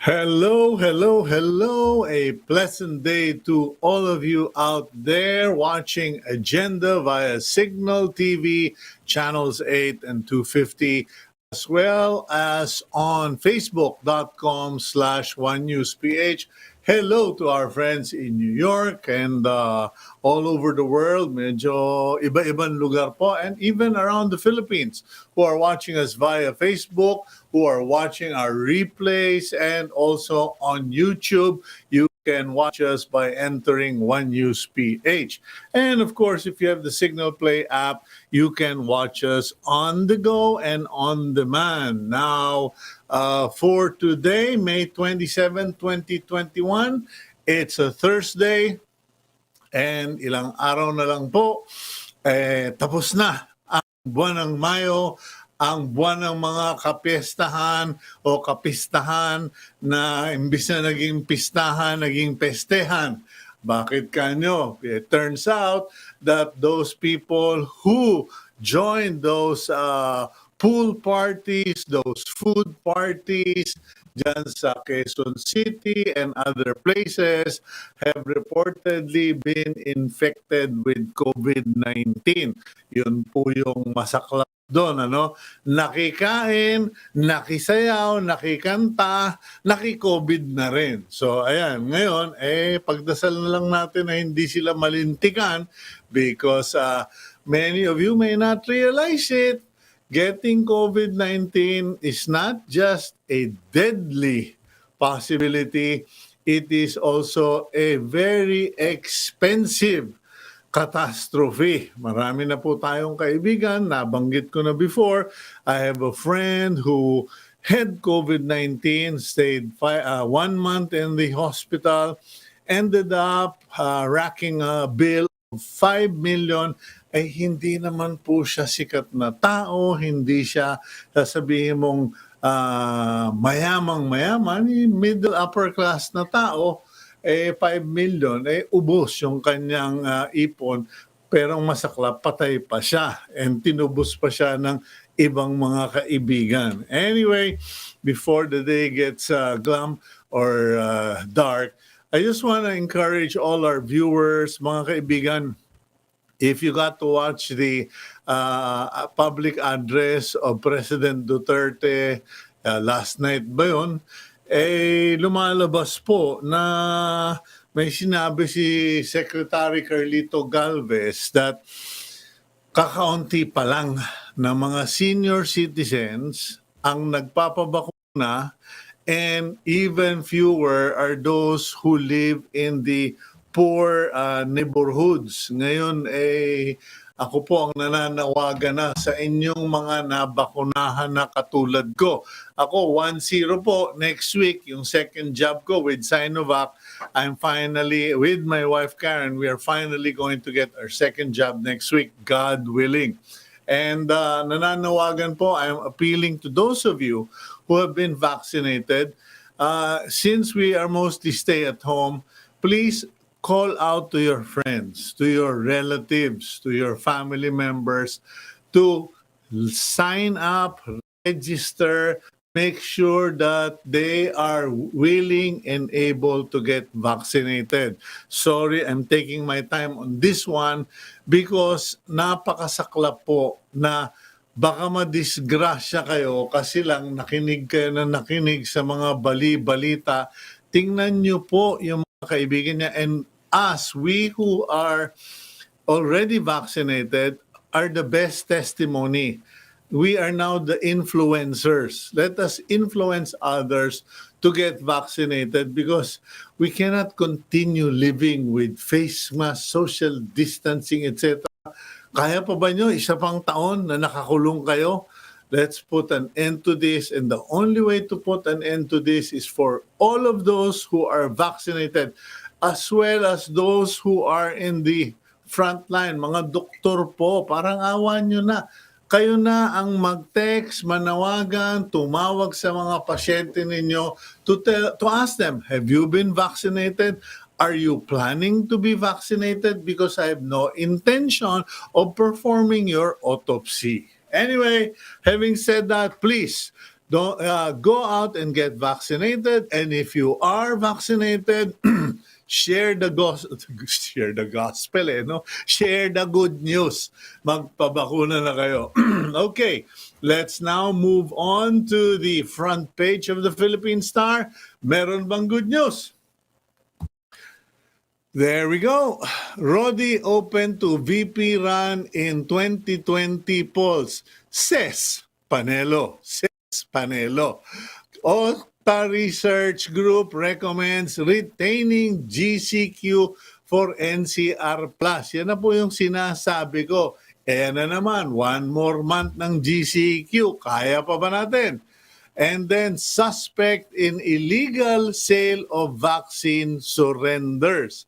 Hello, hello, hello. A pleasant day to all of you out there watching Agenda via Signal TV, channels 8 and 250, as well as on facebook.com/OneNewsPH. Hello to our friends in New York and all over the world, medyo iba-ibang lugar po, and even around the Philippines who are watching us via Facebook, who are watching our replays, and also on YouTube. You can watch us by entering One News PH. And of course, if you have the Signal Play app, you can watch us on the go and on demand. Now, for today, May 27, 2021, it's a Thursday, and ilang araw na lang po, tapos na ang buwan ng Mayo, ang buwan ng mga kapistahan o kapistahan na imbis na naging pistahan, naging pestehan. Bakit kanyo? It turns out that those people who joined those pool parties, those food parties, dyan sa Quezon City and other places have reportedly been infected with COVID-19. Yun po yung masaklap doon, ano? Nakikain, nakisayaw, nakikanta, naki-COVID na rin. So, ayan, ngayon, pagdasal na lang natin na hindi sila malintikan because many of you may not realize it. Getting COVID-19 is not just a deadly possibility, it is also a very expensive catastrophe. Marami na po tayong kaibigan, nabanggit ko na before. I have a friend who had COVID-19, stayed 1 month in the hospital, ended up racking a bill of 5 million. Ay hindi naman po siya sikat na tao, hindi siya sasabihin mong mayamang-mayaman, middle upper class na tao, 5 million, ubos yung kanyang ipon, pero ang masaklap, patay pa siya and tinubos pa siya ng ibang mga kaibigan. Anyway, before the day gets glum or dark, I just want to encourage all our viewers, mga kaibigan, if you got to watch the public address of President Duterte last night ba yun, lumalabas po na may sinabi si Secretary Carlito Galvez that kakaunti pa lang na mga senior citizens ang nagpapabakuna and even fewer are those who live in the poor neighborhoods. Ngayon, ako po ang nananawagan na sa inyong mga nabakunahan na katulad ko. Ako, 1-0 po. Next week, yung second job ko with Sinovac, I'm finally, with my wife Karen, we are finally going to get our second job next week, God willing. And nananawagan po, I'm appealing to those of you who have been vaccinated. Since we are mostly stay at home, please call out to your friends, to your relatives, to your family members to sign up, register, make sure that they are willing and able to get vaccinated. Sorry, I'm taking my time on this one because napakasaklap po na baka madisgrasya kayo kasi lang nakinig kayo na nakinig sa mga bali-balita. Tingnan nyo po yung mga kaibigan niya, and us, we who are already vaccinated, are the best testimony. We are now the influencers. Let us influence others to get vaccinated because we cannot continue living with face mask, social distancing, etc. Kaya pa ba nyo isa pang taon na nakakulong kayo? Let's put an end to this, and the only way to put an end to this is for all of those who are vaccinated, as well as those who are in the front line. Mga doktor po, parang awan nyo na. Kayo na ang mag-text, manawagan, tumawag sa mga pasyente ninyo to ask them, have you been vaccinated? Are you planning to be vaccinated? Because I have no intention of performing your autopsy. Anyway, having said that, please Don't go out and get vaccinated, and if you are vaccinated, share the share the gospel, no? Share the good news. Magpabakuna na kayo. Okay, let's now move on to the front page of the Philippine Star. Meron bang good news? There we go. Rodi open to VP run in 2020 polls, says Panelo. Says Panelo. Octa Research Group recommends retaining GCQ for NCR+. Yan na po yung sinasabi ko. Ayan na naman, one more month ng GCQ. Kaya pa ba natin? And then, suspect in illegal sale of vaccine surrenders.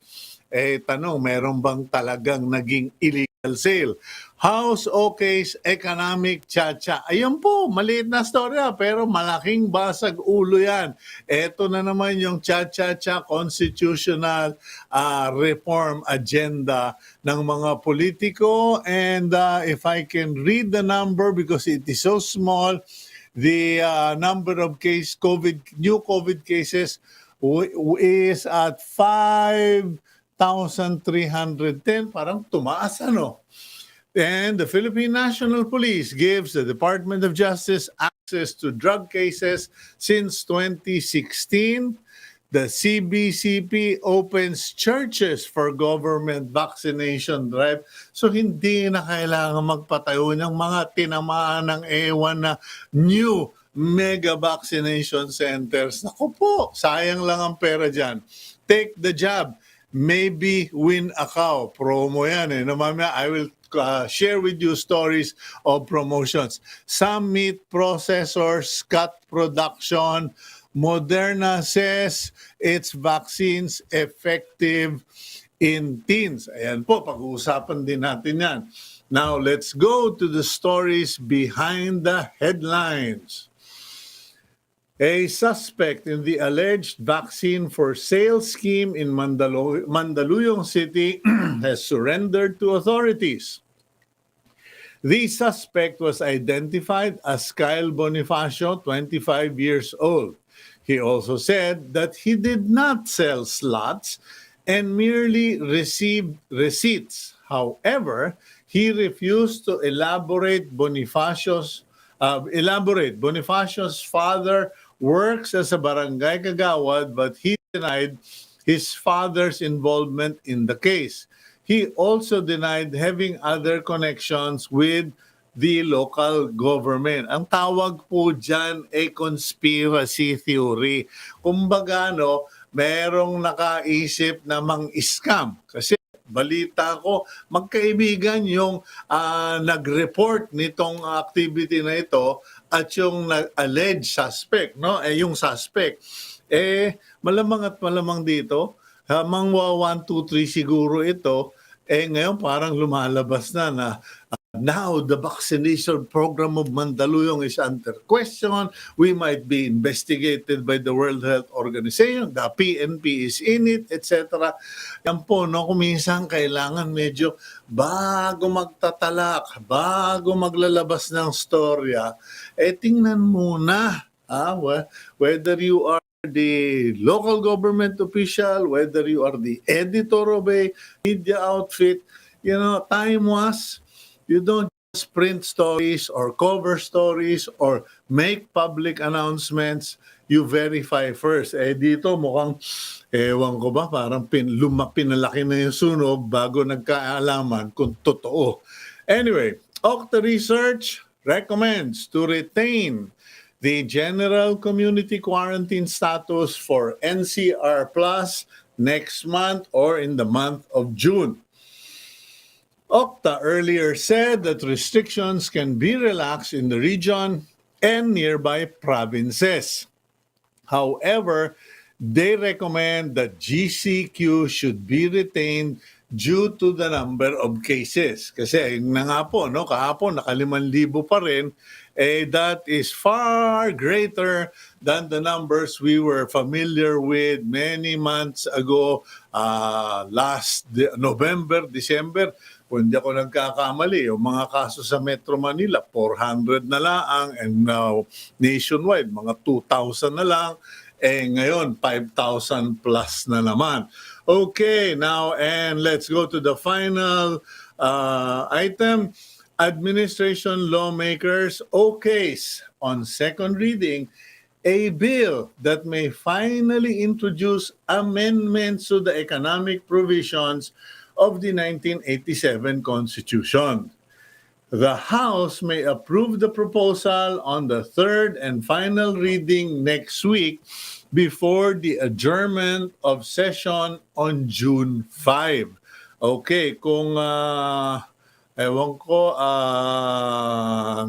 Tanong, meron bang talagang naging illegal sale? House OK's economic chacha. Ayun po, maliit na storya pero malaking basag ulo yan. Ito na naman yung cha-cha-cha constitutional reform agenda ng mga politiko. And if I can read the number because it is so small, the number of new COVID cases is at 5,310. Parang tumaas, ano? And the Philippine National Police gives the Department of Justice access to drug cases since 2016. The CBCP opens churches for government vaccination drive. So hindi na kailangan magpatayo ng mga tinamaan ng ewan na new mega vaccination centers. Naku po, sayang lang ang pera dyan. Take the jab. Maybe win a cow. Promo yan eh. No, mamaya, I will share with you stories of promotions. Some meat processors cut production. Moderna says its vaccines effective in teens. Ayan po, pag-uusapan din natin yan. Now, let's go to the stories behind the headlines. A suspect in the alleged vaccine for sale scheme in Mandaluyong City has surrendered to authorities. The suspect was identified as Kyle Bonifacio, 25 years old. He also said that he did not sell slots and merely received receipts. However, he refused to elaborate. Bonifacio's father works as a barangay kagawad, but he denied his father's involvement in the case. He also denied having other connections with the local government. Ang tawag po dyan ay conspiracy theory. Kumbaga, merong nakaisip na mang-scam. Kasi balita ko, magkaibigan yung nag-report nitong activity na ito at yung alleged suspect, no? Yung suspect. Malamang at malamang dito, mangwa 1, 2, 3 siguro ito, ngayon parang lumalabas na now the vaccination program of Mandaluyong is under question. We might be investigated by the World Health Organization. The PNP is in it, etc. Yan po, kung minsan kailangan medyo bago magtatalak, bago maglalabas ng storya, tingnan muna whether you are the local government official, whether you are the editor of a media outfit, time was, you don't just print stories or cover stories or make public announcements. You verify first. Dito mukhang, ewan ko ba, parang pinalaki na yung sunog bago nagkaalaman kung totoo. Anyway, Octa Research recommends to retain the general community quarantine status for NCR Plus next month or in the month of June. Octa earlier said that restrictions can be relaxed in the region and nearby provinces. However, they recommend that GCQ should be retained due to the number of cases. Kasi na nga po, kahapon naka 5,000 pa rin, that is far greater than the numbers we were familiar with many months ago, last November, December. kung hindi ako nagkakamali, yung mga kaso sa Metro Manila, 400 na lang, and now nationwide, mga 2,000 na lang, ngayon 5,000 plus na naman. Okay, now and let's go to the final item. Administration lawmakers okays on second reading a bill that may finally introduce amendments to the economic provisions of the 1987 Constitution. The House may approve the proposal on the third and final reading next week before the adjournment of session on June 5. Okay, kung ewan ko,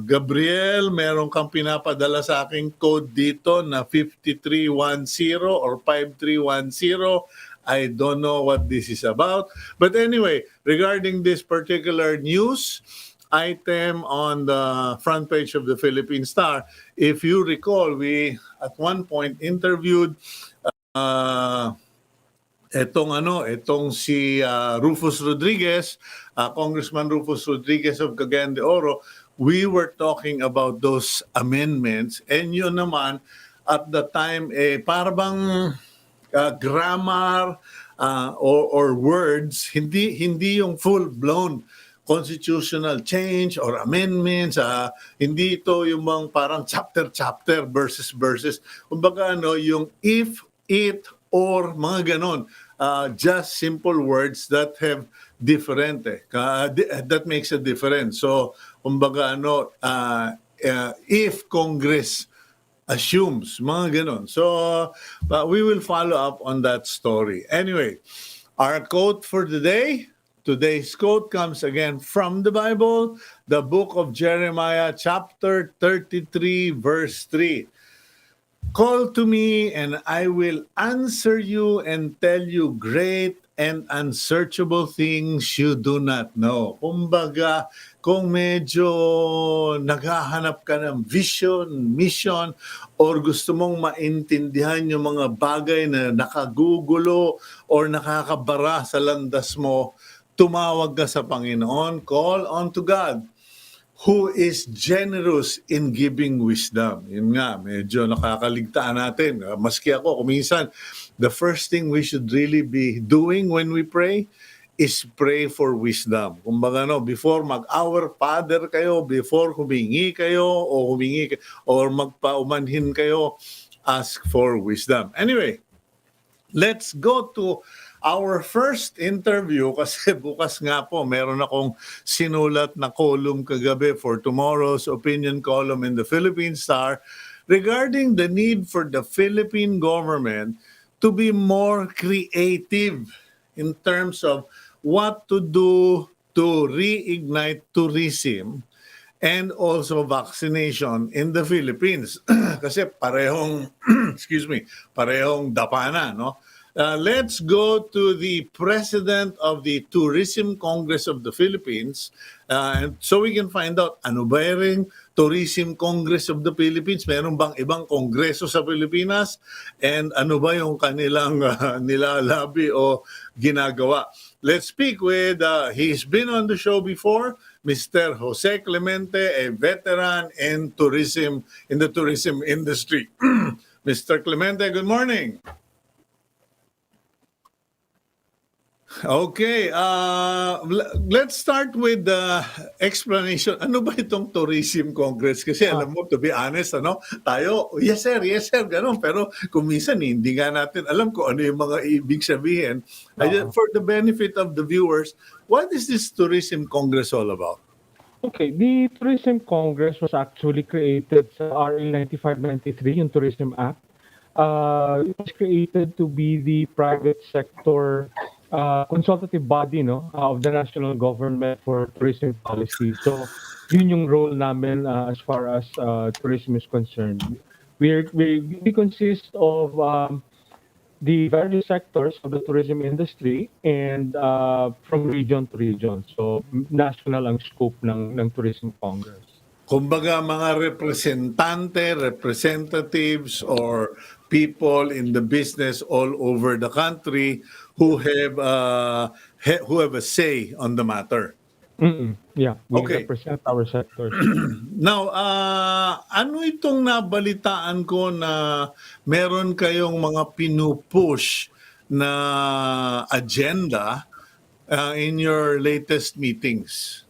Gabriel, meron kang pinapadala sa aking code dito na 5310 or 5310. I don't know what this is about. But anyway, regarding this particular news item on the front page of the Philippine Star, if you recall, we at one point interviewed itong si Rufus Rodriguez, Congressman Rufus Rodriguez of Cagayan de Oro. We were talking about those amendments, and yun naman at the time para bang grammar or words, hindi yung full blown constitutional change or amendments, hindi ito yung mga parang chapter verses. Kumbaga yung if, it, or mga ganon. Just simple words that have different, that makes a difference. So, kumbaga if Congress assumes, mga ganon. So, we will follow up on that story. Anyway, our quote for today, today's quote comes again from the Bible, the book of Jeremiah, chapter 33, verse 3. Call to me and I will answer you and tell you great and unsearchable things you do not know. Kumbaga, kung medyo naghahanap ka ng vision, mission, or gusto mong maintindihan yung mga bagay na nakagugulo or nakakabara sa landas mo, tumawag ka sa Panginoon, call on to God, who is generous in giving wisdom. Yun nga, medyo nakakaligtaan natin. Maski ako, kuminsan, the first thing we should really be doing when we pray is pray for wisdom. Kumbaga before mag-Our Father kayo, before humingi kayo, or magpaumanhin kayo, ask for wisdom. Anyway, let's go to our first interview, kasi bukas nga po, meron akong sinulat na column kagabi for tomorrow's opinion column in the Philippine Star regarding the need for the Philippine government to be more creative in terms of what to do to reignite tourism and also vaccination in the Philippines. Kasi parehong, parehong dapana, no? Let's go to the president of the Tourism Congress of the Philippines, and so we can find out ano ba yung Tourism Congress of the Philippines, meron bang ibang kongreso sa Pilipinas, and ano ba yung kanilang nilalabi o ginagawa. Let's speak with, he's been on the show before, Mr. Jose Clemente, a veteran in the tourism industry. Mr. Clemente, good morning. Okay, let's start with the explanation. Ano ba itong Tourism Congress? Kasi alam mo, to be honest, tayo, yes sir, ganun. Pero kung minsan hindi nga natin alam kung ano yung mga ibig sabihin. For the benefit of the viewers, what is this Tourism Congress all about? Okay, the Tourism Congress was actually created sa RA 9593, yung Tourism Act. It was created to be the private sector consultative body of the national government for tourism policy. So, yun yung role namin as far as tourism is concerned. We consist of the various sectors of the tourism industry and from region to region. So, national ang scope ng Tourism Congress. Kumbaga mga representatives or people in the business all over the country who have a say on the matter. Yeah, we Okay. represent our sectors. Now, ano itong nabalitaan ko na meron kayong mga pinupush na agenda in your latest meetings?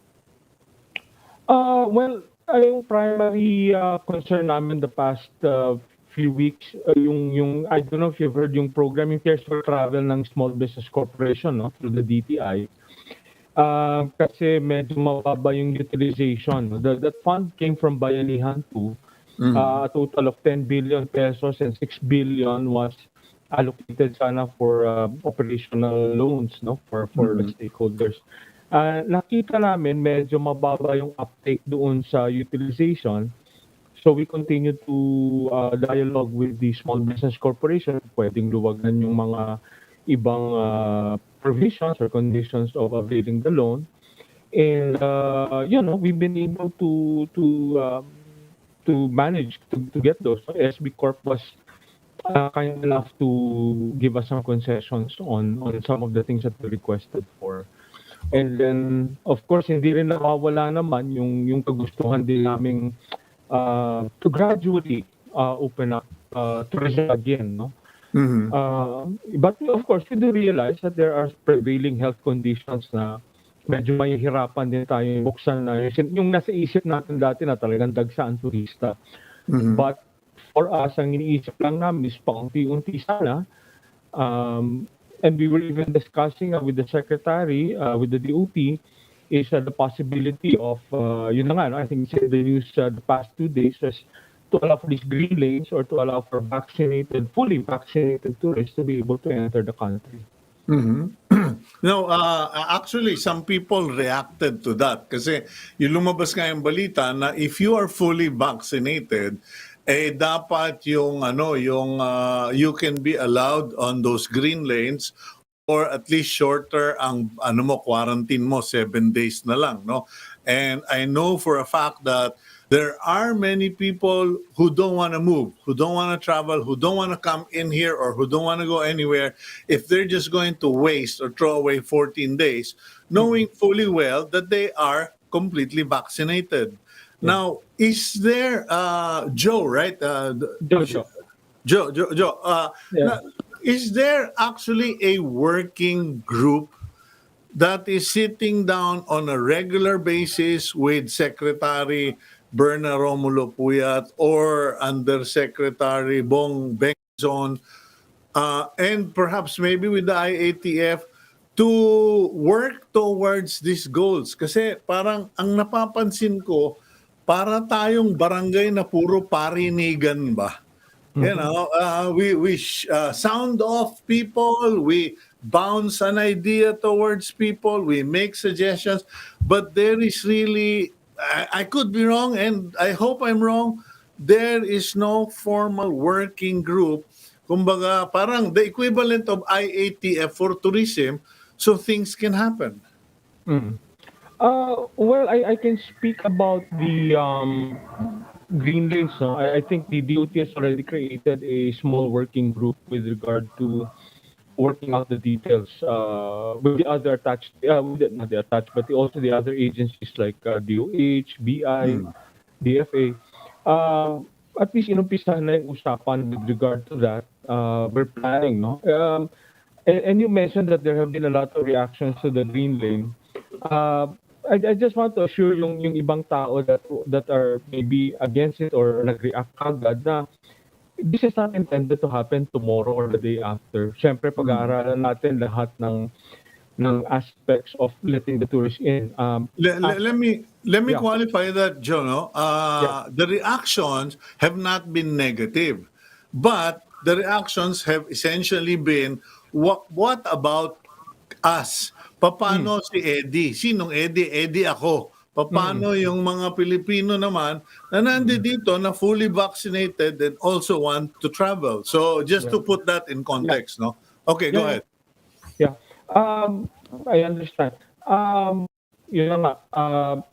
Well, yung primary concern namin the past few weeks, yung I don't know if you've heard yung program, yung Cares for Travel ng Small Business Corporation, no, through the DTI. Kasi medyo mababa yung utilization. That fund came from Bayanihan too. A total of 10 billion pesos and 6 billion was allocated sana for operational loans, no, for the stakeholders. Nakita namin medyo mababa yung uptake doon sa utilization. So we continue to dialogue with the small business corporation, pwedeng luwagan yung mga ibang provisions or conditions of availing the loan. And we've been able to manage to get those. So SB Corp was kind enough to give us some concessions on some of the things that we requested for. And then, of course, hindi rin nawawala naman yung kagustuhan din naming to gradually open up tourism again, no? But of course, we do realize that there are prevailing health conditions na medyo mahihirapan din tayo buksan na yung nasa isip natin dati na talagang dagsaan turista. But for us, ang iniisip lang namin is paunti-unti sana. And we were even discussing with the secretary, with the DOT, is the possibility of, yun na nga, no? I think it's in the news the past 2 days, is to allow for these green lanes or to allow for fully vaccinated tourists to be able to enter the country. No, actually, some people reacted to that kasi yung lumabas nga yung balita na if you are fully vaccinated, dapat yung you can be allowed on those green lanes or at least shorter ang quarantine mo, 7 days na lang, no? And I know for a fact that there are many people who don't want to move, who don't want to travel, who don't want to come in here, or who don't want to go anywhere if they're just going to waste or throw away 14 days, knowing fully well that they are completely vaccinated. Now, is there, Joe, right? Joe. Yeah. Is there actually a working group that is sitting down on a regular basis with Secretary Berna Romulo Puyat or Undersecretary Bong Bengzon, and perhaps maybe with the IATF to work towards these goals? Kasi parang ang napapansin ko, para tayong barangay na puro parinigan ba? You know, we sound off people, we bounce an idea towards people, we make suggestions, but there is really, I could be wrong, and I hope I'm wrong, there is no formal working group, kumbaga parang the equivalent of IATF for tourism, so things can happen. Well, I can speak about the green lanes. No? I think the DOT has already created a small working group with regard to working out the details with the other attached, not the attached, but also the other agencies like DOH, BI, DFA. At least inumpisahan na yung usapan with regard to that. We're planning, no? And you mentioned that there have been a lot of reactions to the green lane. I just want to assure yung ibang tao that are maybe against it or nag-react agad na this is not intended to happen tomorrow or the day after. Siyempre, pag-aaralan natin lahat ng aspects of letting the tourists in. Let me Yeah. qualify that, Joe. No? The reactions have not been negative, but the reactions have essentially been, what about us? Paano si Eddie? Sinong Eddie? Eddie ako. Paano yung mga Pilipino naman na nandito na fully vaccinated and also want to travel? So just to put that in context, no? Okay, go ahead. Yeah. I understand. Yun na nga.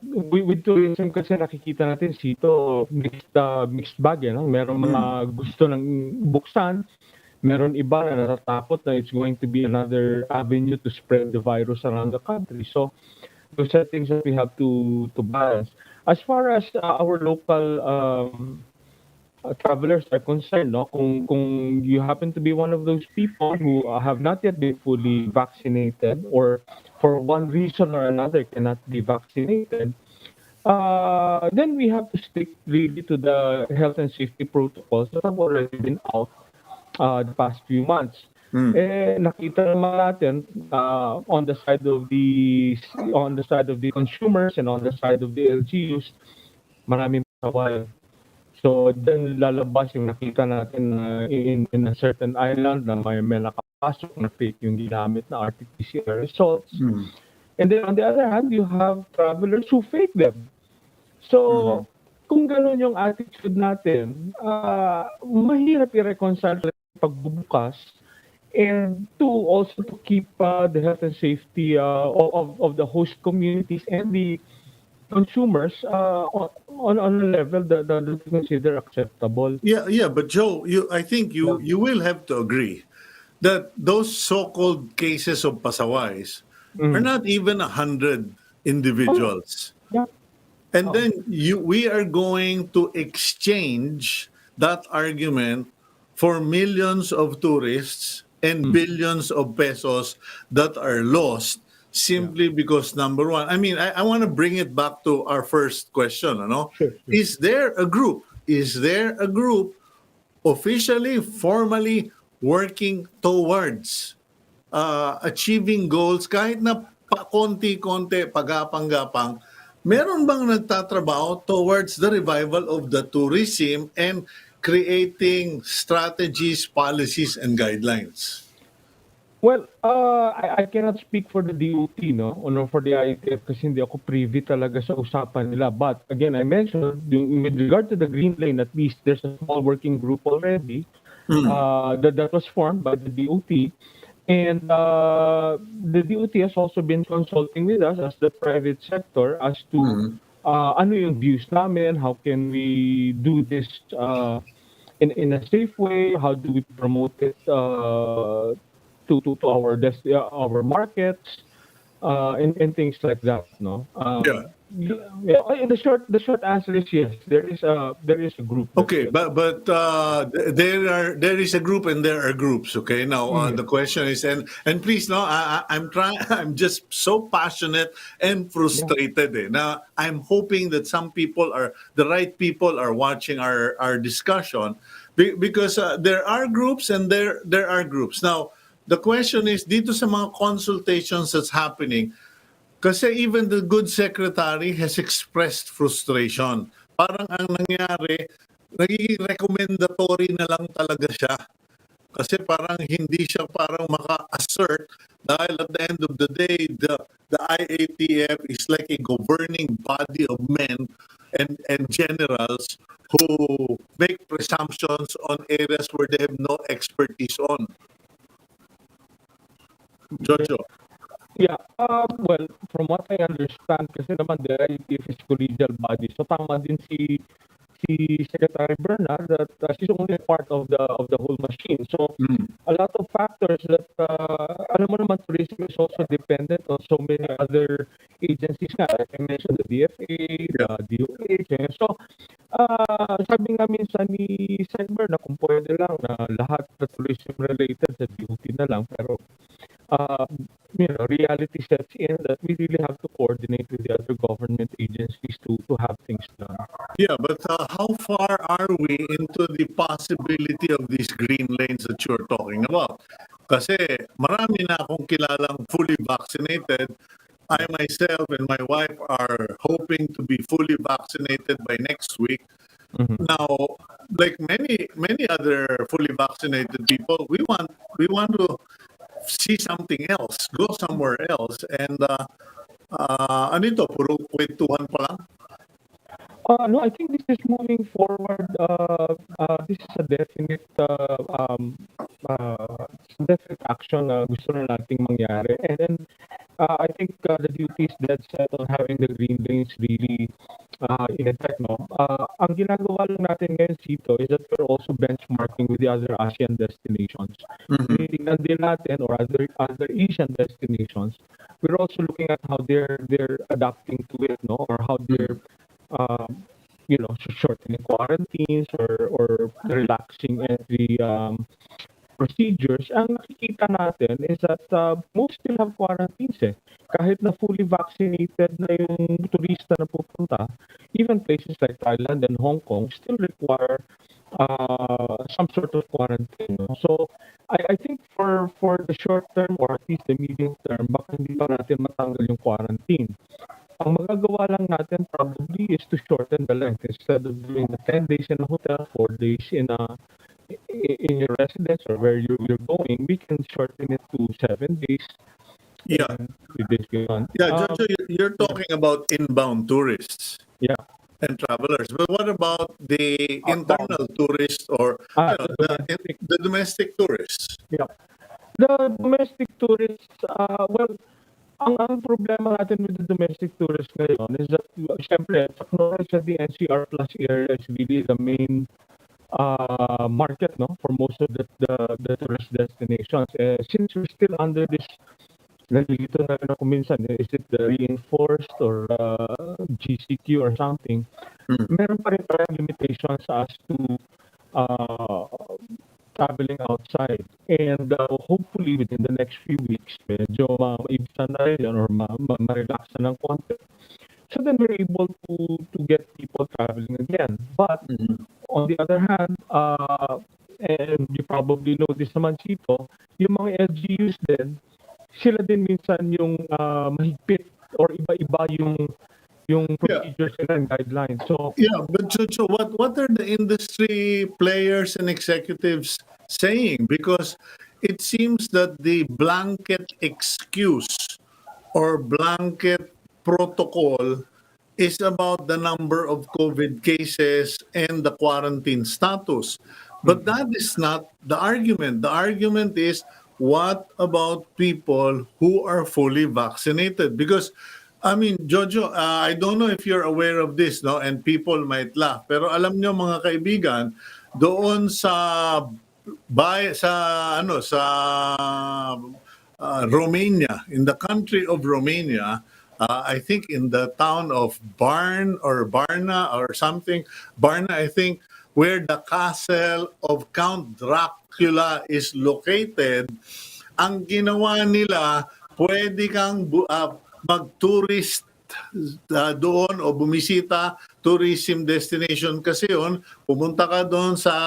With tourism kasi nakikita natin Cito, mixed bag, no? Meron mga gusto ng buksan, meron iba na natatakot na it's going to be another avenue to spread the virus around the country. So, those are things that we have to balance. As far as our local travelers are concerned, no, kung you happen to be one of those people who have not yet been fully vaccinated or for one reason or another cannot be vaccinated, then we have to stick really to the health and safety protocols that have already been out the past few months. Mm. Eh, nakita naman natin on the side of the consumers and on the side of the LGUs, maraming pasaway. So then lalabas yung nakita natin na in a certain island na may nakapasok na fake yung ginamit na RT-PCR results. Mm. And then on the other hand, you have travelers who fake them. So, Mhm. kung gano'n yung attitude natin, mahirap i-reconcile yung pagbubukas and also to keep the health and safety of the host communities and the consumers on a level that we consider acceptable. Yeah, but Joe, I think Yeah. you will have to agree that those so-called cases of pasaways are Mm. not even 100 Oh, individuals. yeah. And Oo. then we are going to exchange that argument for millions of tourists and Mm. billions of pesos that are lost Yeah. simply because number one, I mean, I want to bring it back to our first question, you know? Sure, sure. Is there a group? Is there a group officially, formally working towards achieving goals kahit na konti-konti, pagapang-gapang, meron bang nagtatrabaho towards the revival of the tourism and creating strategies, policies, and guidelines? Well, I cannot speak for the DOT, no, or no, for the IATF kasi hindi ako privy talaga sa usapan nila. But again, I mentioned, with regard to the Green Lane, at least there's a small working group already Mm. that was formed by the DOT. And the DOT has also been consulting with us as the private sector as to Mm. ano yung views namin, how can we do this in a safe way, how do we promote it to our markets, and things like that, no? Yeah. Yeah, the short answer is yes. There is a group Okay, that there is a group and there are groups. Okay, now Mhm. the question is, and please, no, I'm trying. I'm just so passionate and Yeah. frustrated. Now I'm hoping that some people are the right people are watching our discussion, because there are groups and there are groups. Now the question is, dito sa mga consultations that's happening, kasi even the good secretary has expressed frustration. Parang ang nangyari, nagiging recommendatory na lang talaga siya. Kasi parang hindi siya parang maka-assert dahil at the end of the day, the IATF is like a governing body of men and generals who make presumptions on areas where they have no expertise on. Jojo. Yeah, well, from what I understand kasi naman the IATF is collegial body. So tama din si Secretary Bernard that she's only a part of the whole machine. So Mm. a lot of factors that alam mo naman tourism is also dependent on so many other agencies nga. Like I mentioned, the DFA, the Yeah. DOH. So sabi nga minsan ni Sec Bernard na kung pwede lang na lahat na tourism related sa DOT na lang. Pero uh, reality sets in that we really have to coordinate with the other government agencies to have things done. Yeah, but how far are we into the possibility of these green lanes that you're talking about? Kasi marami na akong kilalang fully vaccinated. I myself and my wife are hoping to be fully vaccinated by next week. Mhm. Now, like many other fully vaccinated people, we want to see something else, go somewhere else, and ano ito, puro kwentuhan pa lang. No, I think this is moving forward. This is a definite action na gusto na nating mangyari. And then, I think the duty is dead set on having the green lanes really in effect, no? Ang ginagawa lang natin ngayon, Sito, is that we're also benchmarking with the other ASEAN destinations. Mhm. Tinitingnan din natin, or other Asian destinations, we're also looking at how they're adapting to it, no? Or how they're, Mm. um, shortening quarantines, or relaxing entry procedures. Ang nakikita natin is that most still have quarantines eh. Kahit na fully vaccinated na yung turista na pupunta, even places like Thailand and Hong Kong still require some sort of quarantine. No? So I think for the short term, or at least the medium term, baka hindi pa natin matanggal yung quarantine. Ang magagawa lang natin probably is to shorten the length. Instead of doing the 10 days in a hotel, 4 days in your residence, or where you're going, we can shorten it to 7 days Yeah. and 3 days beyond. Yeah, Jojo, you're Yeah, talking about inbound tourists yeah. and travelers. But what about the Outbound. internal tourists, or The domestic. the domestic tourists? Yeah. The domestic tourists, well, ang problema natin with the domestic tourists ngayon is that, syempre, acknowledge that the NCR plus area is really the main market, no, for most of the tourist destinations. Since we're still under this, nalilito na rin ako minsan, is it the reinforced or GCQ or something, Mm. meron pa rin parang limitations as to uh, traveling outside. And hopefully within the next few weeks, medyo maibsan na rin yun, or ma-relax na ng konti. So then we're able to get people traveling again. But Mhm. on the other hand, and you probably know this naman, Chito, yung mga LGUs din, sila din minsan yung mahigpit, or iba-iba yung Yeah. procedures nila and guidelines. So, Yeah, but Jojo, what are the industry players and executives saying? Because it seems that the blanket excuse or blanket protocol is about the number of COVID cases and the quarantine status. But mm, that is not the argument. The argument is, what about people who are fully vaccinated? Because, I mean, Jojo, I don't know if you're aware of this, no? And people might laugh. Pero alam nyo, mga kaibigan, doon sa Romania, in the country of Romania, I think in the town of Barna or something, Barna, I think, where the castle of Count Dracula is located, ang ginawa nila, pwede kang mag-tourist doon o bumisita, tourism destination kasi yun, pumunta ka doon sa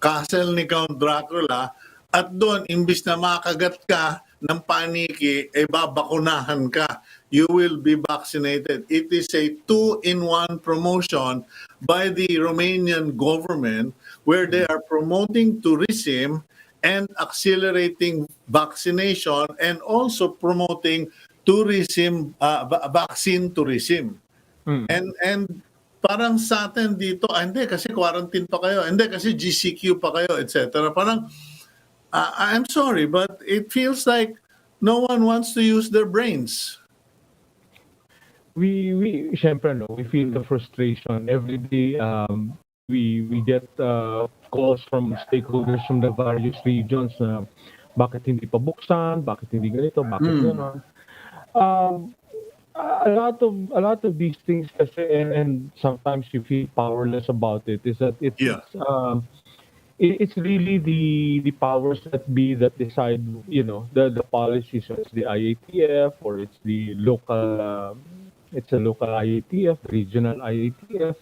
castle ni Count Dracula, at doon, imbis na makagat ka ng paniki, babakunahan ka. You will be vaccinated. It is a two-in-one promotion by the Romanian government, where they are promoting tourism and accelerating vaccination, and also promoting tourism, vaccine tourism. mm. And parang sa atin dito, hindi kasi quarantine pa kayo, hindi kasi GCQ pa kayo, etc. Parang, I'm sorry, but it feels like no one wants to use their brains. We syempre, no, we feel the frustration every day. We get calls from stakeholders from the various regions na bakit hindi pa buksan, bakit hindi ganito, bakit Mm. gano'n. Um, a lot of these things kasi, and sometimes you feel powerless about it, is that Yeah. it's really the powers that be that decide, the policies. So it's the IATF, or it's a local IATF, regional IATF.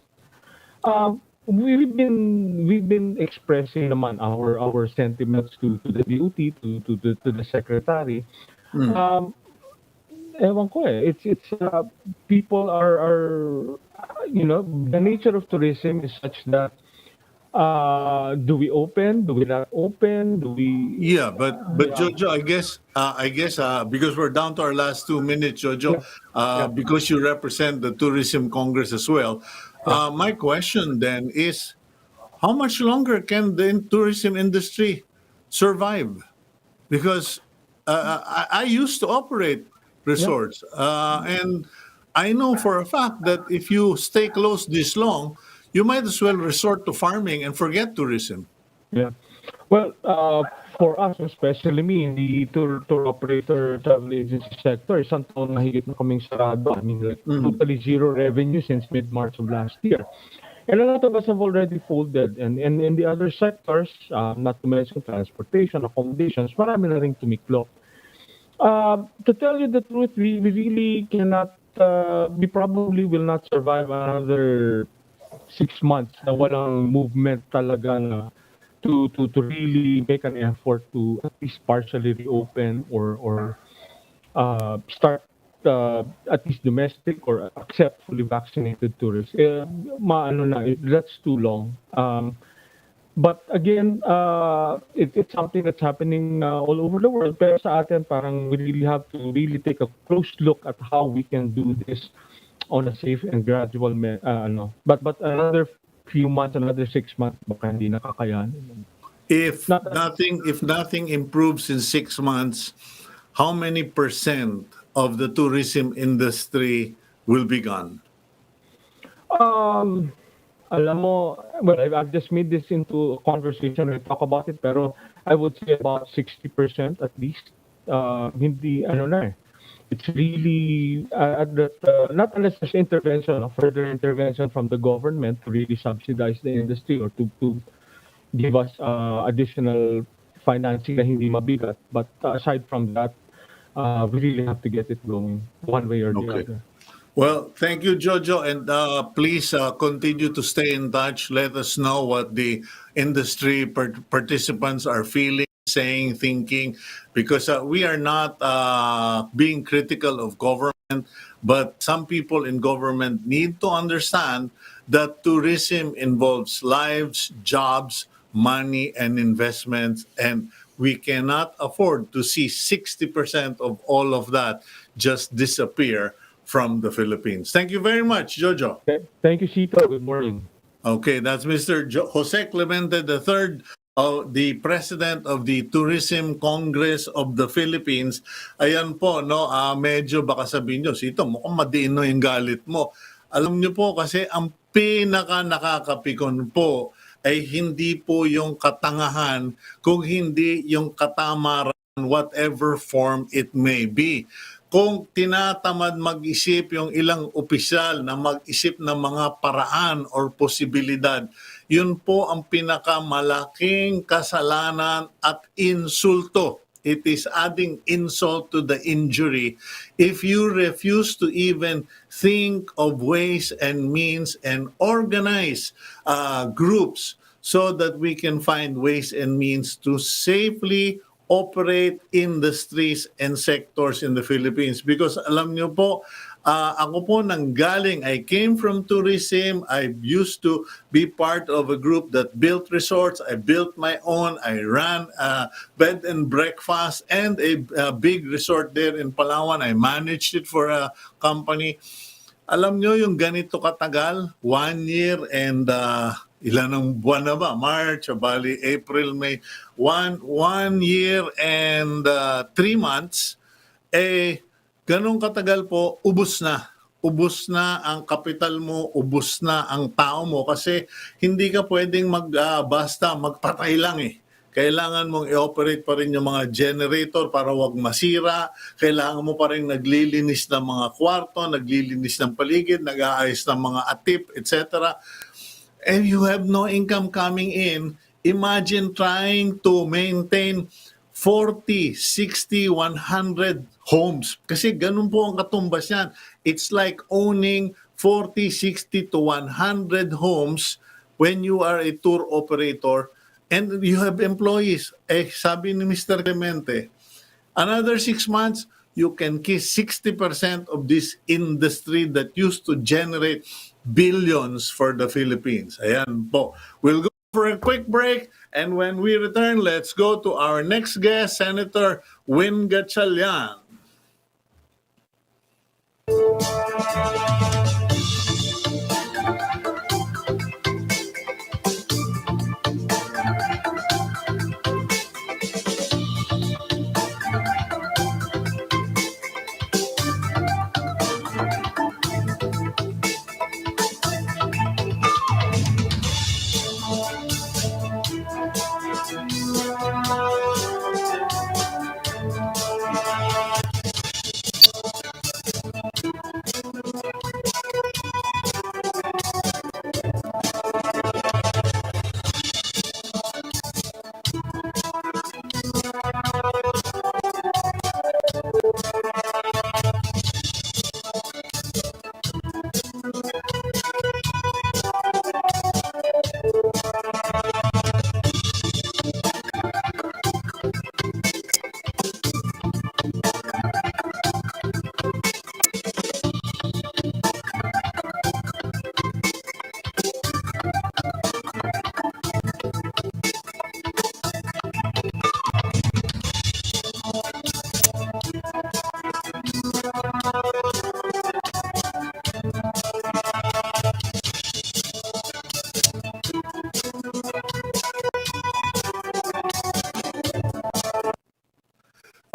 We've been expressing naman our sentiments to the DOT, to the secretary. Mm. Um, Ewan ko eh. It's people are the nature of tourism is such that do we open? Do we not open? Do we? Yeah, but Yeah, Jojo, I guess because we're down to our last 2 minutes, Jojo, yeah, yeah, because you represent the Tourism Congress as well. yeah, My question then is, how much longer can the tourism industry survive? Because I used to operate yeah. resorts, and I know for a fact that if you stay closed this long, you might as well resort to farming and forget tourism. Yeah. Well, for us, especially me, in the tour operator travel agency sector, isang taon na higit na kaming sarado. I mean, like, Mhm. totally zero revenue since mid-March of last year. And a lot of us have already folded. And in the other sectors, not to mention transportation, accommodations, marami na ring tumiklop. To tell you the truth, we really cannot, we probably will not survive another 6 months na walang movement talaga na to really make an effort to at least partially reopen or start at least domestic or accept fully vaccinated tourists. Maano na, that's too long. But again, it's something that's happening all over the world. Pero sa atin, parang we really have to really take a close look at how we can do this on a safe and gradual ano. But another few months, another 6 months, baka hindi na kakayanin. Not If nothing improves in 6 months, how many percent of the tourism industry will be gone? um alam mo, well, I've just made this into a conversation. We talk about it, pero I would say about 60% at least. Hindi, ano na eh. It's really, not unless there's intervention, further intervention from the government to really subsidize the industry or to give us additional financing na hindi mabigat. But aside from that, we really have to get it going one way or the Okay. other. Well, thank you, Jojo, and please continue to stay in touch. Let us know what the industry participants are feeling, saying, thinking, because we are not being critical of government, but some people in government need to understand that tourism involves lives, jobs, money, and investments, and we cannot afford to see 60% of all of that just disappear from the Philippines. Thank you very much, Jojo. Okay. Thank you, Cito. Good morning. Okay, that's Mr. Jose Clemente III, the President of the Tourism Congress of the Philippines. Ayan po, no, medyo baka sabihin nyo, Sito, mukhang madino yung galit mo. Alam nyo po kasi ang pinaka nakakapikon po ay hindi po yung katangahan, kung hindi yung katamaran, whatever form it may be. Kung tinatamad mag-isip yung ilang opisyal na mag-isip ng mga paraan or posibilidad, yun po ang pinakamalaking kasalanan at insulto. It is adding insult to the injury if you refuse to even think of ways and means and organize groups so that we can find ways and means to safely operate industries and sectors in the Philippines. Because alam nyo po, ako po nanggaling, I came from tourism. I used to be part of a group that built resorts. I built my own. I ran bed and breakfast and a big resort there in Palawan. I managed it for a company. Alam nyo yung ganito katagal, 1 year and ilan ang buwan na ba? March, bali, April, May. One year and 3 months, ganun katagal po, ubos na. Ubos na ang kapital mo, ubos na ang tao mo kasi hindi ka pwedeng basta magpatay lang eh. Kailangan mong i-operate pa rin yung mga generator para wag masira. Kailangan mo pa rin naglilinis ng mga kwarto, naglilinis ng paligid, nag-aayos ng mga atip, etc. And you have no income coming in. Imagine trying to maintain 40, 60, 100 homes. Kasi ganun po ang katumbas yan. It's like owning 40, 60 to 100 homes when you are a tour operator and you have employees. Sabi ni Mr. Clemente, another 6 months, you can kiss 60% of this industry that used to generate billions for the Philippines. Ayan po. We'll go for a quick break, and when we return, let's go to our next guest, Senator Gatchalian.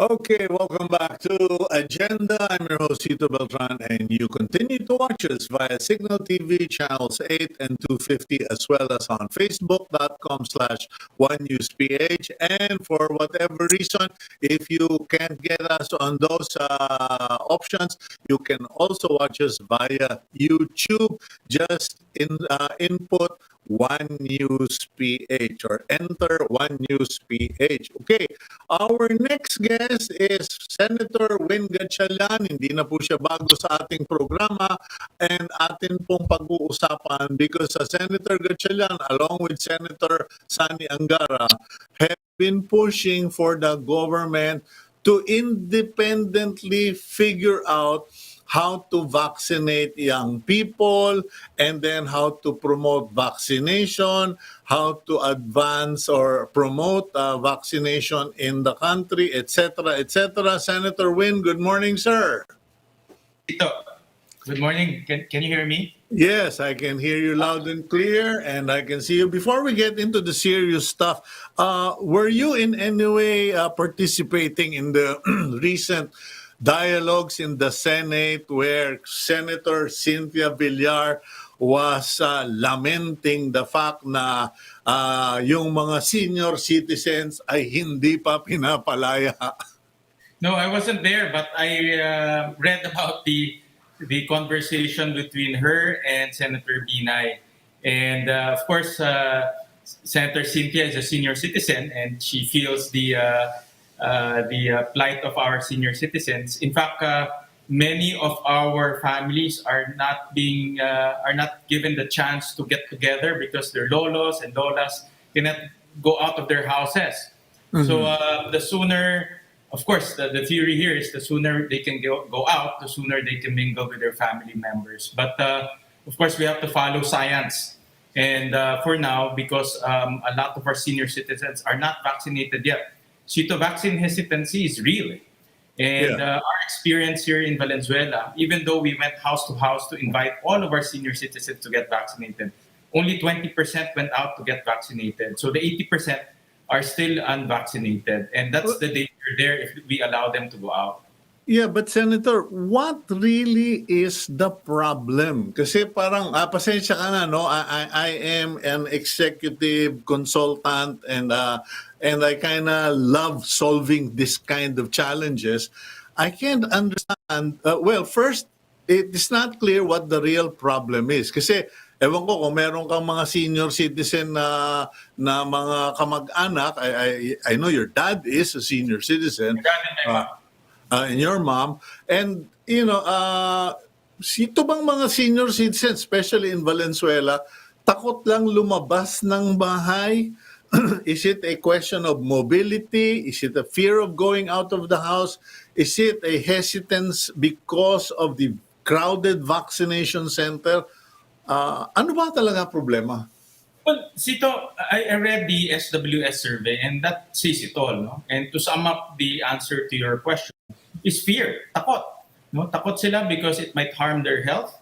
Okay, welcome back to Agenda. I'm your host, Cito Beltran, and you continue to watch us via Signal TV channels 8 and 250, as well as on facebook.com/OneNewsPH. And for whatever reason, if you can't get us on those options, you can also watch us via YouTube. Just input One News PH or enter One News PH. Okay, our next guest is Senator Gatchalian. Hindi na po siya bago sa ating programa and atin pong pag-uusapan because Senator Gatchalian along with Senator Sani Angara have been pushing for the government to independently figure out how to vaccinate young people, and then how to promote vaccination, how to advance or promote vaccination in the country, etc., etc. Senator Win, good morning, sir. Ito, good morning. Can you hear me? Yes, I can hear you loud and clear, and I can see you. Before we get into the serious stuff, were you in any way participating in the recent dialogues in the Senate where Senator Cynthia Villar was lamenting the fact na yung mga senior citizens ay hindi pa pinapalaya? No, I wasn't there, but I read about the conversation between her and Senator Binay. And of course, Senator Cynthia is a senior citizen, and she feels the plight of our senior citizens. In fact, many of our families are not given the chance to get together because their lolos and lolas cannot go out of their houses. Mm-hmm. So the sooner, of course, the theory here is the sooner they can go out, the sooner they can mingle with their family members. But of course, we have to follow science. And for now, because a lot of our senior citizens are not vaccinated yet, Cito, vaccine hesitancy is real. And our experience here in Valenzuela, even though we went house to house to invite all of our senior citizens to get vaccinated, only 20% went out to get vaccinated. So the 80% are still unvaccinated. And that's the danger there if we allow them to go out. Yeah, but Senator, what really is the problem? Kasi parang, pasensya ka na, no? I am an executive consultant and I kind of love solving this kind of challenges. I can't understand. Well, first, it is not clear what the real problem is. Kasi, ewan ko kung meron kang mga senior citizen na mga kamag-anak, I know your dad is a senior citizen. My dad and my mom. And your mom. And, you know, ito bang mga senior citizens, especially in Valenzuela, takot lang lumabas ng bahay? Is it a question of mobility? Is it a fear of going out of the house? Is it a hesitance because of the crowded vaccination center? Ano ba talaga problema? Well, Cito, I read the SWS survey and that says it all. No? And to sum up the answer to your question is fear, takot. No? Takot sila because it might harm their health.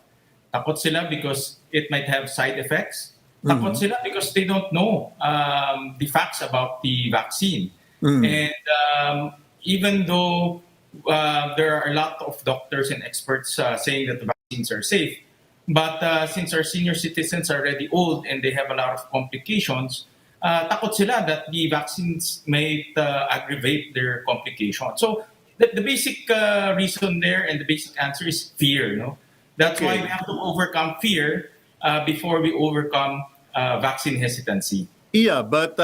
Takot sila because it might have side effects. Takot sila because they don't know the facts about the vaccine. And even though there are a lot of doctors and experts saying that the vaccines are safe, but since our senior citizens are already old and they have a lot of complications, takot sila that the vaccines might aggravate their complications. So the basic reason there and the basic answer is fear. No, that's why we have to overcome fear before we overcome vaccine hesitancy. Yeah, but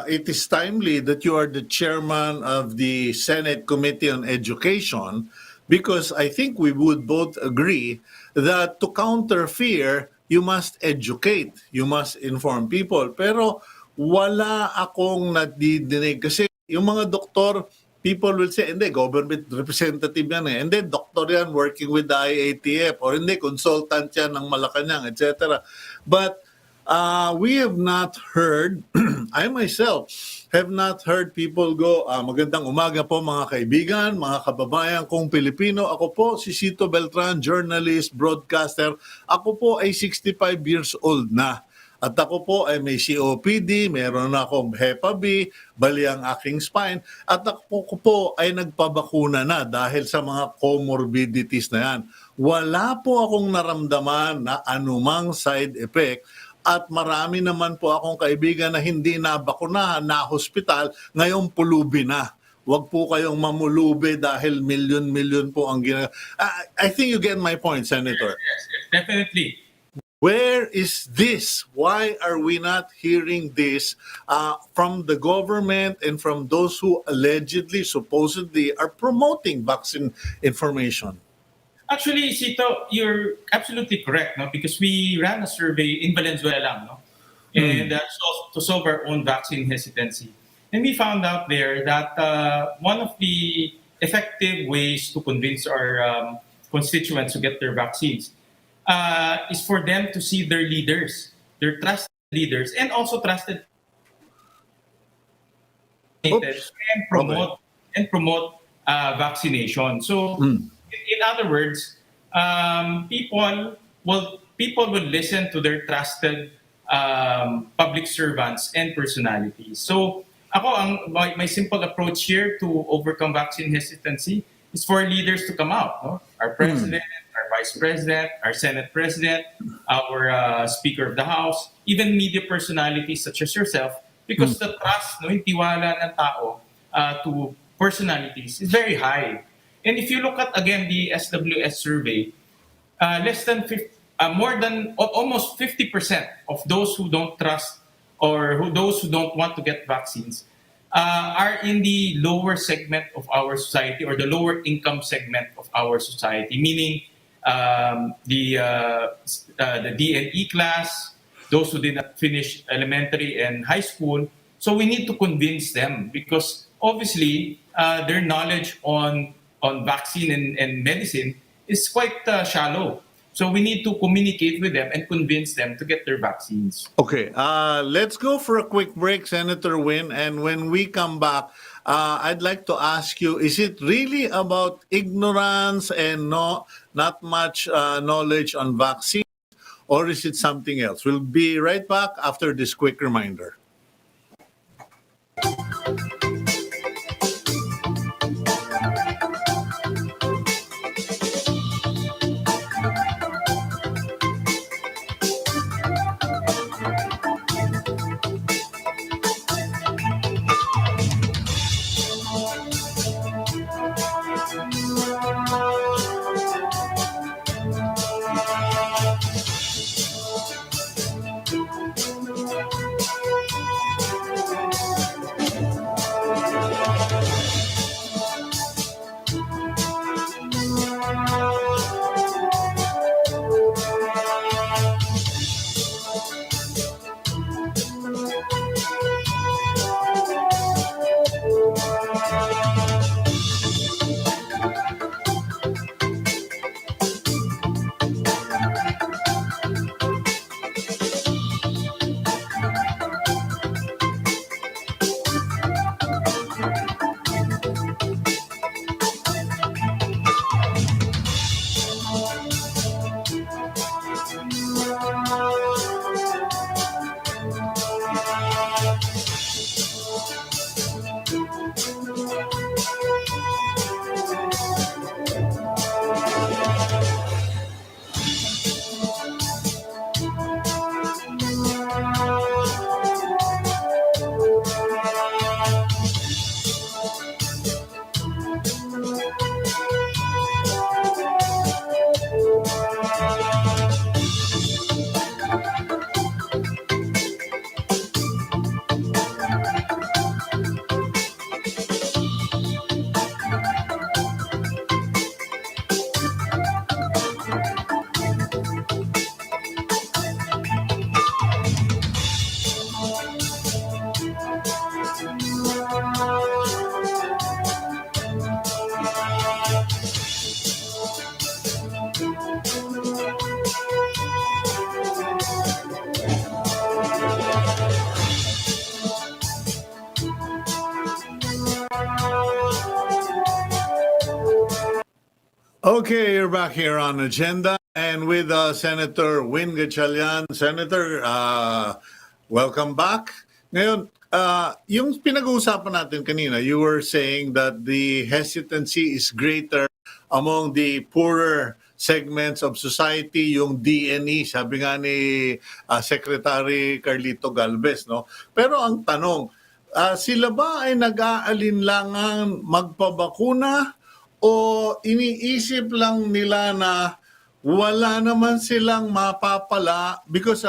it is timely that you are the chairman of the Senate Committee on Education, because I think we would both agree that to counter fear, you must educate, you must inform people. Pero wala akong nadidinig kasi yung mga doktor, people will say, hindi, government representative yan eh. Hindi, doktor yan working with the IATF or hindi, consultant yan ng Malacanang, etc. But we have not heard, I myself have not heard people go, magandang umaga po mga kaibigan, mga kababayan kong Pilipino. Ako po si Cito Beltran, journalist, broadcaster. Ako po ay 65 years old na. At ako po ay may COPD, meron akong Hepa B, bali ang aking spine, at ako po ay nagpabakuna na dahil sa mga comorbidities na yan. Wala po akong naramdaman na anumang side effect at marami naman po akong kaibigan na hindi nabakunahan, na hospital, ngayon pulubi na. Huwag po kayong mamulubi dahil milyon-milyon po ang ginagawa. I think you get my point, Senator. Yes, definitely. Where is this? Why are we not hearing this from the government and from those who allegedly, supposedly are promoting vaccine information? Actually, Cito, you're absolutely correct, no? Because we ran a survey in Valenzuela lang, no? And to solve our own vaccine hesitancy. And we found out there that one of the effective ways to convince our constituents to get their vaccines is for them to see their leaders, their trusted leaders, and also trusted Oops. and promote vaccination. So, in other words, people will listen to their trusted public servants and personalities. So, my simple approach here to overcome vaccine hesitancy is for leaders to come out. No? Our president, our vice president, our Senate president, our Speaker of the House, even media personalities such as yourself, because the trust, no, yung tiwala ng tao to personalities is very high. And if you look at, again, the SWS survey, almost 50% of those who don't trust or those who don't want to get vaccines are in the lower segment of our society or the lower income segment of our society, meaning the DNE class, those who did not finish elementary and high school. So we need to convince them because obviously their knowledge on vaccine and medicine is quite shallow. So we need to communicate with them and convince them to get their vaccines. Okay, let's go for a quick break, Senator Win. And when we come back, I'd like to ask you, is it really about ignorance and not much knowledge on vaccines, or is it something else? We'll be right back after this quick reminder. Okay, you're back here on Agenda. and with Senator Gatchalian. Senator, welcome back. Ngayon, yung pinag-uusapan natin kanina, you were saying that the hesitancy is greater among the poorer segments of society, yung DNE, sabi nga ni Secretary Carlito Galvez, no? Pero ang tanong, sila ba ay nag-aalinlangan magpabakuna o iniisip lang nila na wala naman silang mapapala? Because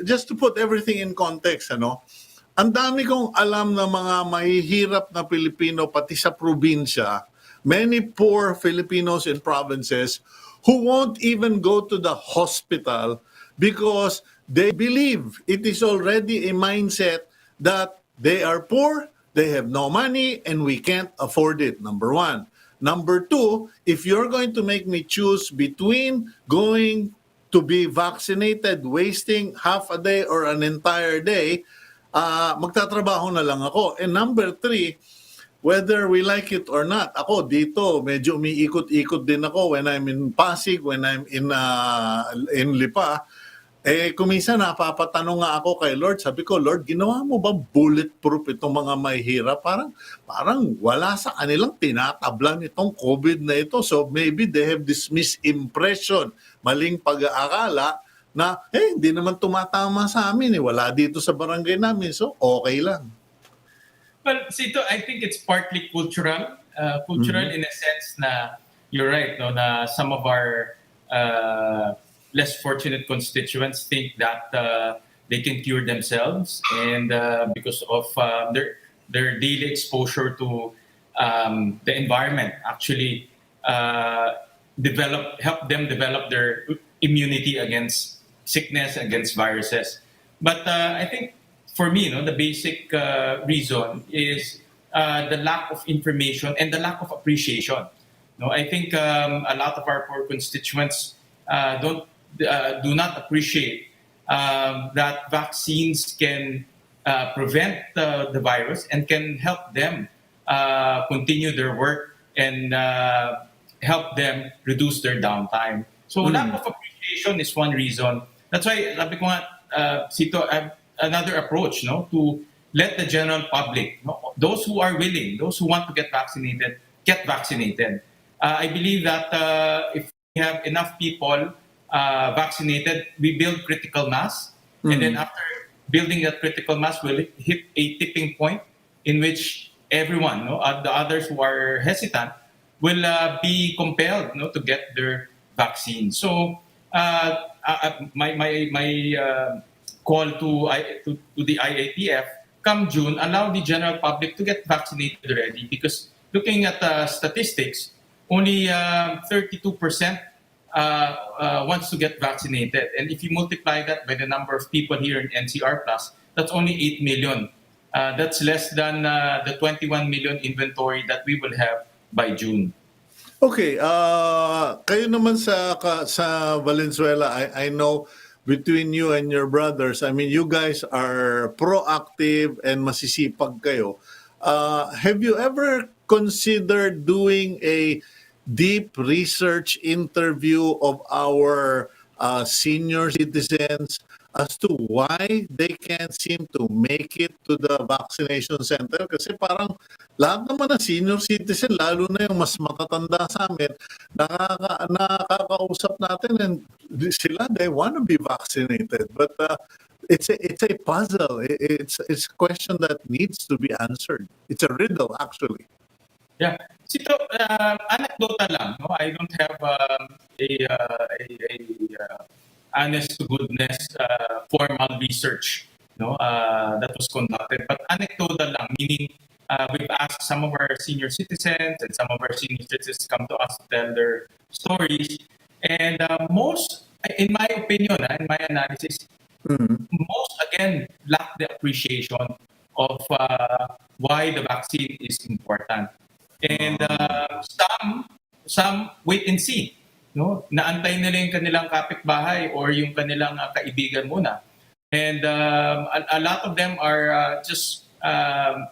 just to put everything in context, ang dami kong alam na mga mahihirap na Pilipino pati sa probinsya, many poor Filipinos in provinces who won't even go to the hospital because they believe it is already a mindset that they are poor, they have no money, and we can't afford it, number one. Number two, if you're going to make me choose between going to be vaccinated, wasting half a day or an entire day, magtatrabaho na lang ako. And number three, whether we like it or not, ako dito, medyo umiikot-ikot din ako when I'm in Pasig, when I'm in Lipa. Kuminsan napapatanong nga ako kay Lord, sabi ko, Lord, ginawa mo ba bulletproof itong mga mahihirap? Parang wala sa kanilang tinatablan itong COVID na ito. So maybe they have this misimpression, maling pag-aakala na, hindi naman tumatama sa amin. Wala dito sa barangay namin. So okay lang. Well, Cito, I think it's partly cultural. Cultural in a sense na you're right, no, na some of our less fortunate constituents think that they can cure themselves, and because of their daily exposure to the environment, actually help them develop their immunity against sickness, against viruses. But I think for me, the basic reason is the lack of information and the lack of appreciation. I think a lot of our poor constituents do not appreciate that vaccines can prevent the virus and can help them continue their work and help them reduce their downtime. So lack of appreciation is one reason. That's why sabi ko nga, Cito, another approach, to let the general public, those who are willing, those who want to get vaccinated. I believe that if we have enough people vaccinated, we build critical mass, and then after building that critical mass, we'll hit a tipping point in which everyone, the others who are hesitant, will be compelled, to get their vaccine. So my call to the IATF, come June, allow the general public to get vaccinated already, because looking at statistics, only 32% wants to get vaccinated. And if you multiply that by the number of people here in NCR Plus, that's only 8 million. That's less than the 21 million inventory that we will have by June. Okay, kayo naman sa Valenzuela, I know between you and your brothers, I mean, you guys are proactive and masisipag kayo. Have you ever considered doing a deep research interview of our senior citizens as to why they can't seem to make it to the vaccination center? Kasi parang lahat naman na senior citizen, lalo na yung mas matatanda sa amin, nakakausap natin, and sila, they want to be vaccinated. But it's a puzzle. It's a question that needs to be answered. It's a riddle, actually. Yeah. Cito, anecdotal lang. I don't have a honest to goodness formal research that was conducted. But anecdotal lang, meaning we've asked some of our senior citizens, and some of our senior citizens come to us to tell their stories. And most, in my opinion, in my analysis, most, again, lack the appreciation of why the vaccine is important. And some wait and see. Naantay nila yung kanilang kapitbahay or yung kanilang kaibigan muna. And a lot of them are just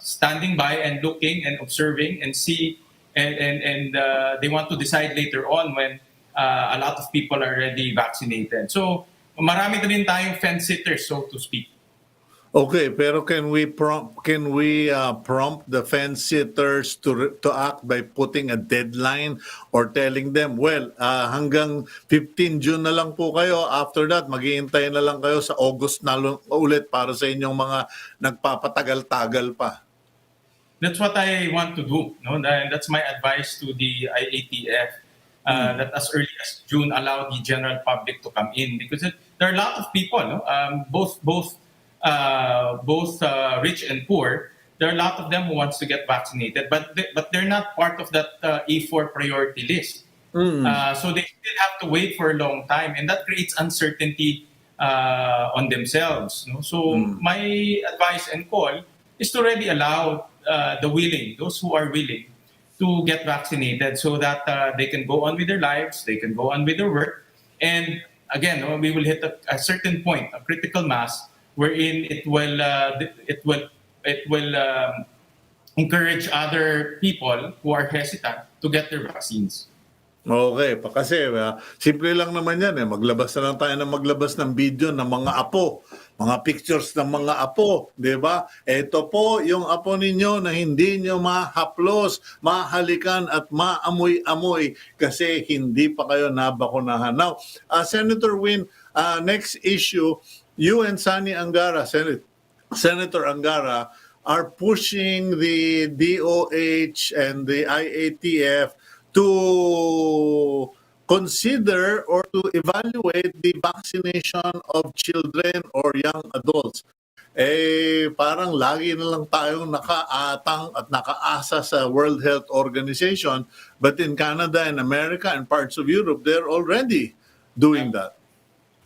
standing by and looking and observing and see, and they want to decide later on when a lot of people are already vaccinated. So marami na rin tayong fence sitters, so to speak. Okay, pero can we prompt the fence sitters to act by putting a deadline or telling them, well, hanggang 15 June na lang po kayo. After that, maghihintay na lang kayo sa August na ulit para sa inyong mga nagpapatagal-tagal pa. That's what I want to do. No, that's my advice to the IATF. That as early as June, allow the general public to come in, because there are a lot of people, no? Both rich and poor. There are a lot of them who wants to get vaccinated, but they're not part of that A4 priority list. So they still have to wait for a long time, and that creates uncertainty on themselves. No? So my advice and call is to already allow those who are willing, to get vaccinated, so that they can go on with their lives, they can go on with their work, and again, we will hit a certain point, a critical mass, wherein it will encourage other people who are hesitant to get their vaccines. Okay, kasi simple lang naman yan maglabas na lang tayo maglabas ng video ng mga apo, mga pictures ng mga apo, di ba? Ito po yung apo ninyo na hindi nyo mahaplos, mahalikan at maamoy-amoy kasi hindi pa kayo nabakunahan. Now, Senator Win, next issue, you and Sani Angara, Senator Angara, are pushing the DOH and the IATF to consider or to evaluate the vaccination of children or young adults. Parang lagi na lang tayong nakaatang at nakaasa sa World Health Organization, but in Canada and America and parts of Europe, they're already doing that.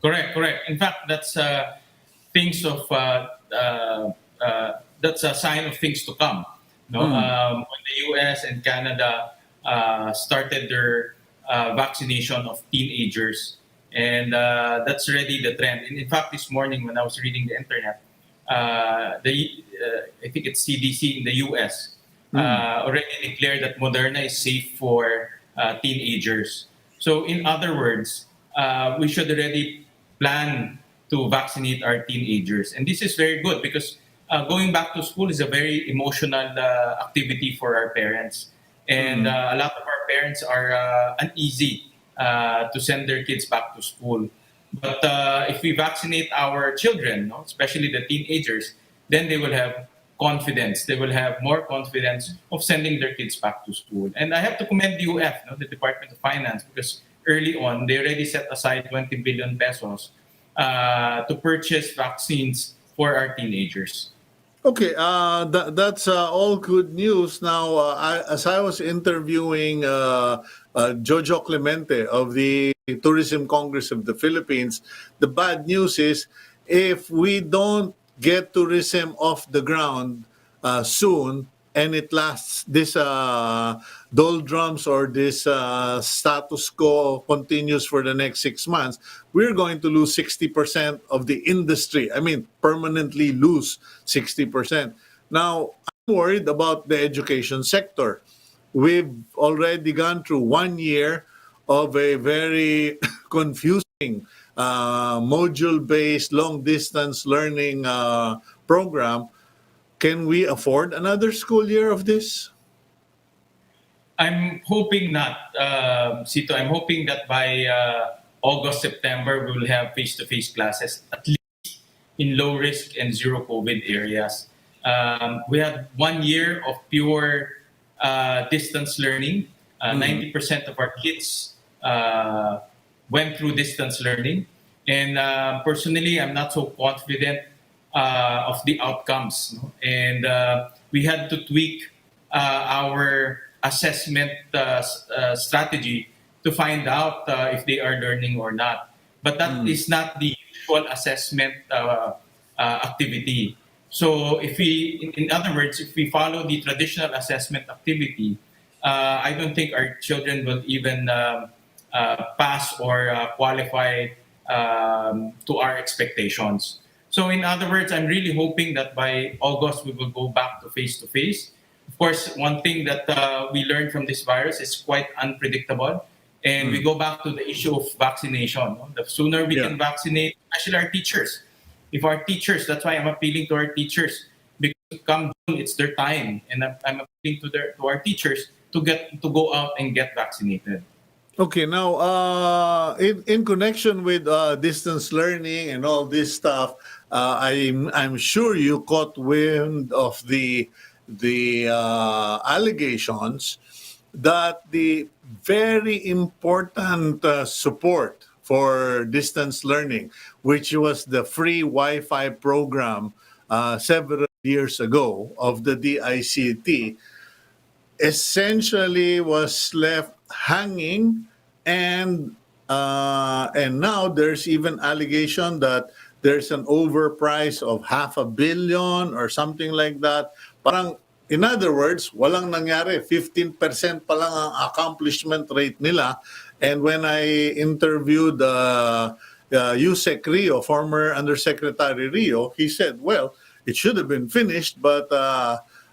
Correct. In fact, that's things of that's a sign of things to come. No, when the U.S. and Canada started their vaccination of teenagers, and that's already the trend. And in fact, this morning when I was reading the internet, I think it's CDC in the U.S. Already declared that Moderna is safe for teenagers. So in other words, we should already plan to vaccinate our teenagers, and this is very good because going back to school is a very emotional activity for our parents. And a lot of our parents are uneasy to send their kids back to school. But if we vaccinate our children, especially the teenagers, then they will have confidence. They will have more confidence of sending their kids back to school. And I have to commend the UF, the Department of Finance, because early on, they already set aside 20 billion pesos to purchase vaccines for our teenagers. Okay, that's all good news. Now, as I was interviewing Jojo Clemente of the Tourism Congress of the Philippines, the bad news is if we don't get tourism off the ground soon, and it lasts, this doldrums or this status quo continues for the next 6 months, we're going to lose 60% of the industry. I mean, permanently lose 60%. Now, I'm worried about the education sector. We've already gone through 1 year of a very confusing module-based long-distance learning program. Can we afford another school year of this? I'm hoping not, Cito. I'm hoping that by August, September, we will have face-to-face classes, at least in low-risk and zero-COVID areas. We had 1 year of pure distance learning. 90% of our kids went through distance learning. And personally, I'm not so confident of the outcomes. And we had to tweak our assessment strategy to find out if they are learning or not. But that is not the usual assessment activity. So if we, in other words, if we follow the traditional assessment activity, I don't think our children will even pass or qualify to our expectations. So in other words, I'm really hoping that by August we will go back to face-to-face. Of course, one thing that we learned from this virus is quite unpredictable. And we go back to the issue of vaccination. No? The sooner we can vaccinate, especially our teachers. If our teachers, that's why I'm appealing to our teachers, because come June, it's their time, and I'm appealing to our teachers to go out and get vaccinated. Okay, now in connection with distance learning and all this stuff, I'm sure you caught wind of the allegations that the very important support for distance learning, which was the free Wi-Fi program several years ago of the DICT, essentially was left hanging, and now there's even allegation that there's an overprice of $500 million or something like that. Parang, in other words, walang nangyari. 15% pa lang ang accomplishment rate nila. And when I interviewed Yusek Rio, former Undersecretary Rio, he said, well, it should have been finished, but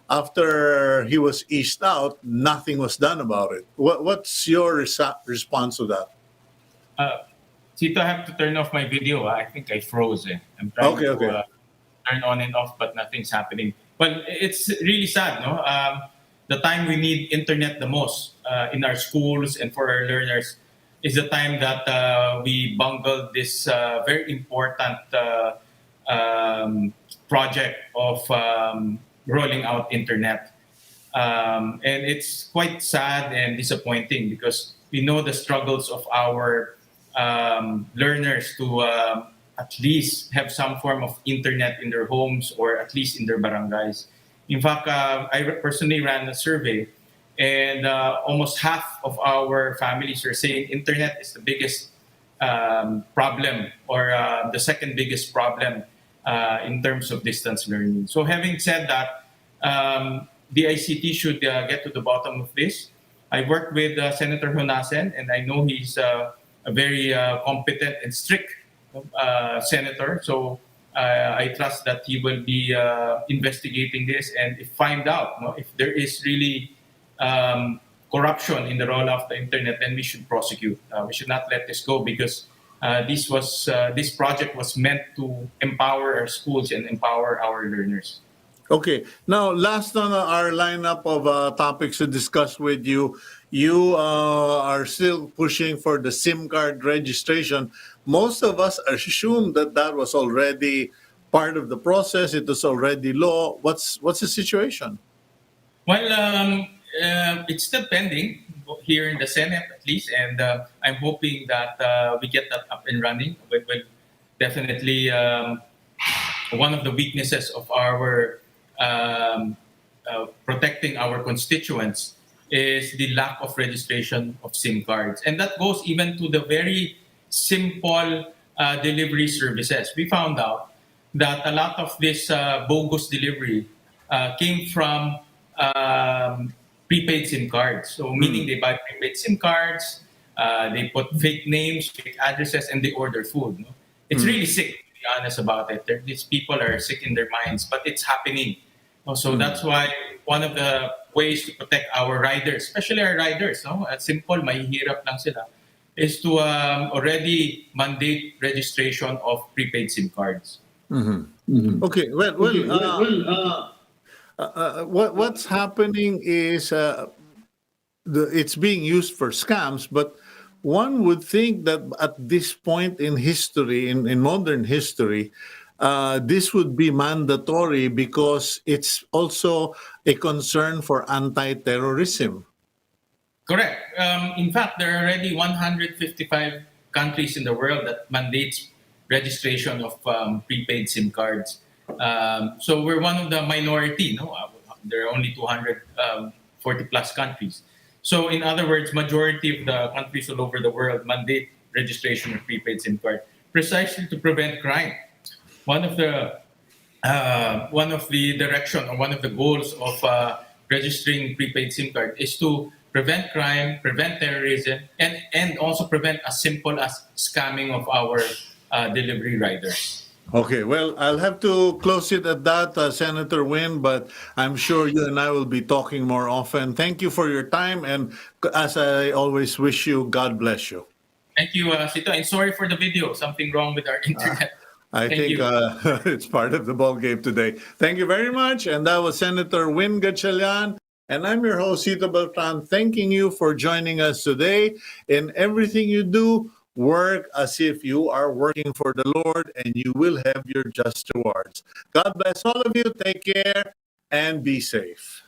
after he was eased out, nothing was done about it. What's your response to that? Cito, I have to turn off my video. I think I froze. I'm trying to turn on and off, but nothing's happening. Well, it's really sad, no? The time we need internet the most in our schools and for our learners is the time that we bungled this very important project of rolling out internet. And it's quite sad and disappointing because we know the struggles of our learners to at least have some form of internet in their homes or at least in their barangays. In fact, I personally ran a survey, and almost half of our families are saying internet is the biggest problem, or the second biggest problem in terms of distance learning. So having said that, the ICT should get to the bottom of this. I worked with Senator Honasan, and I know he's a very competent and strict senator. So I trust that he will be investigating this, and if find out if there is really corruption in the rollout of the internet, then we should prosecute. We should not let this go, because this project was meant to empower our schools and empower our learners. Okay. Now, last on our lineup of topics to discuss with you, you are still pushing for the SIM card registration. Most of us assume that that was already part of the process. It was already law. What's the situation? Well, it's still pending here in the Senate, at least, and I'm hoping that we get that up and running. But definitely, one of the weaknesses of our protecting our constituents is the lack of registration of SIM cards. And that goes even to the very simple delivery services. We found out that a lot of this bogus delivery came from prepaid SIM cards. So meaning they buy prepaid SIM cards, they put fake names, fake addresses, and they order food. No? It's really sick, to be honest about it. These people are sick in their minds, but it's happening. So that's why one of the ways to protect our riders, especially our riders, simple, mahihirap lang sila, is to already mandate registration of prepaid SIM cards. Okay. What's happening is it's being used for scams, but one would think that at this point in history, in modern history, this would be mandatory because it's also a concern for anti-terrorism. Correct. In fact, there are already 155 countries in the world that mandates registration of prepaid SIM cards. So we're one of the minority. There are only 240 plus countries. So in other words, majority of the countries all over the world mandate registration of prepaid SIM card precisely to prevent crime. One of the direction, or one of the goals of registering prepaid SIM card is to prevent crime, prevent terrorism, and also prevent as simple as scamming of our delivery riders. Okay, well, I'll have to close it at that, Senator Wynn, but I'm sure you and I will be talking more often. Thank you for your time, and as I always wish you, God bless you. Thank you, Cito, and sorry for the video. Something wrong with our internet. I Thank think you. it's part of the ball game today. Thank you very much. And that was Senator Win Gatchalian. And I'm your host, Cito Beltran, thanking you for joining us today. In everything you do, work as if you are working for the Lord, and you will have your just rewards. God bless all of you. Take care and be safe.